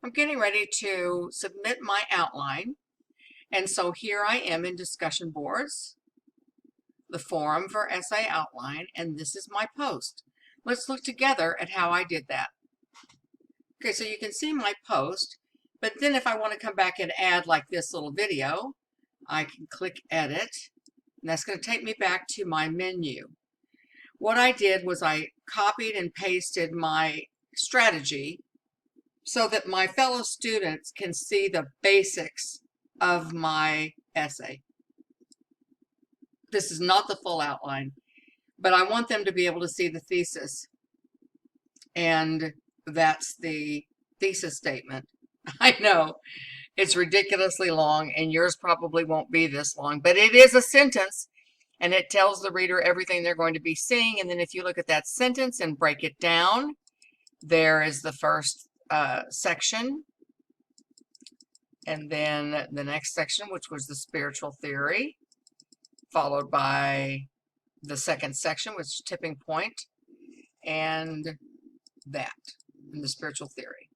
I'm getting ready to submit my outline. And so here I am in discussion boards, the forum for essay outline, and this is my post. Let's look together at how I did that. Okay, so you can see my post, but then if I want to come back and add like this little video, I can click edit, and that's going to take me back to my menu. What I did was I copied and pasted my strategy so that my fellow students can see the basics of my essay. This is not the full outline, but I want them to be able to see the thesis. And that's the thesis statement. I know it's ridiculously long, and yours probably won't be this long, but it is a sentence, and it tells the reader everything they're going to be seeing. And then if you look at that sentence and break it down, there is the first section, and then the next section, which was the spiritual theory, followed by the second section, which is tipping point, and that, and the spiritual theory.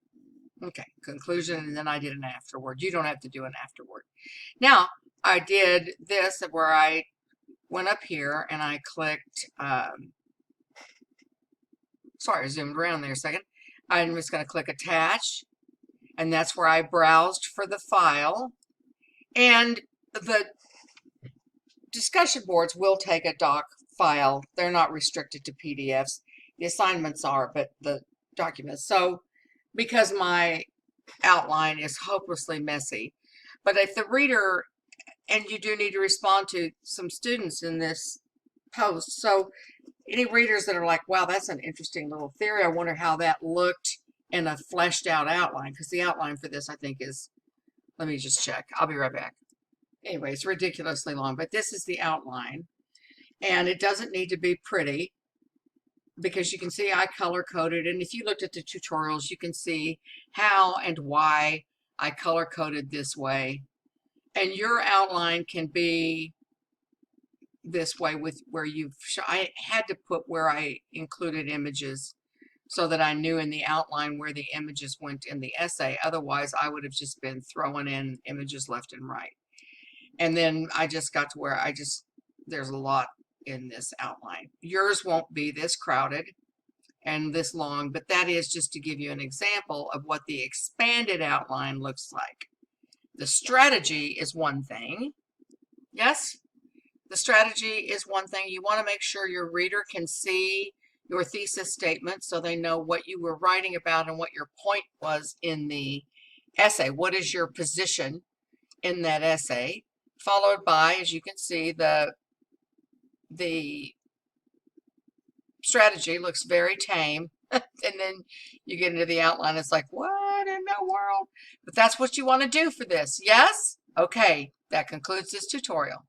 Okay, conclusion, and then I did an afterword. You don't have to do an afterword. Now, I did this where I went up here and I clicked, sorry, I zoomed around there a second. I'm just going to click attach, and that's where I browsed for the file. And the discussion boards will take a doc file. They're not restricted to PDFs. The assignments are, but the documents. So because my outline is hopelessly messy, but if the reader, and you do need to respond to some students in this post, so any readers that are like, wow, that's an interesting little theory, I wonder how that looked in a fleshed out outline, because the outline for this I think is, let me just check, I'll be right back. Anyway, it's ridiculously long, but this is the outline, and it doesn't need to be pretty, because you can see I color coded, and if you looked at the tutorials, you can see how and why I color coded this way. And your outline can be this way with where I had to put where I included images so that I knew in the outline where the images went in the essay. Otherwise, I would have just been throwing in images left and right. And then I just got to where there's a lot in this outline. Yours won't be this crowded and this long, but that is just to give you an example of what the expanded outline looks like. The strategy is one thing. Yes, the strategy is one thing. You want to make sure your reader can see your thesis statement so they know what you were writing about and what your point was in the essay. What is your position in that essay? Followed by, as you can see, the strategy looks very tame. And then you get into the outline, it's like, what in the world? But that's what you want to do for this, yes? Okay, that concludes this tutorial.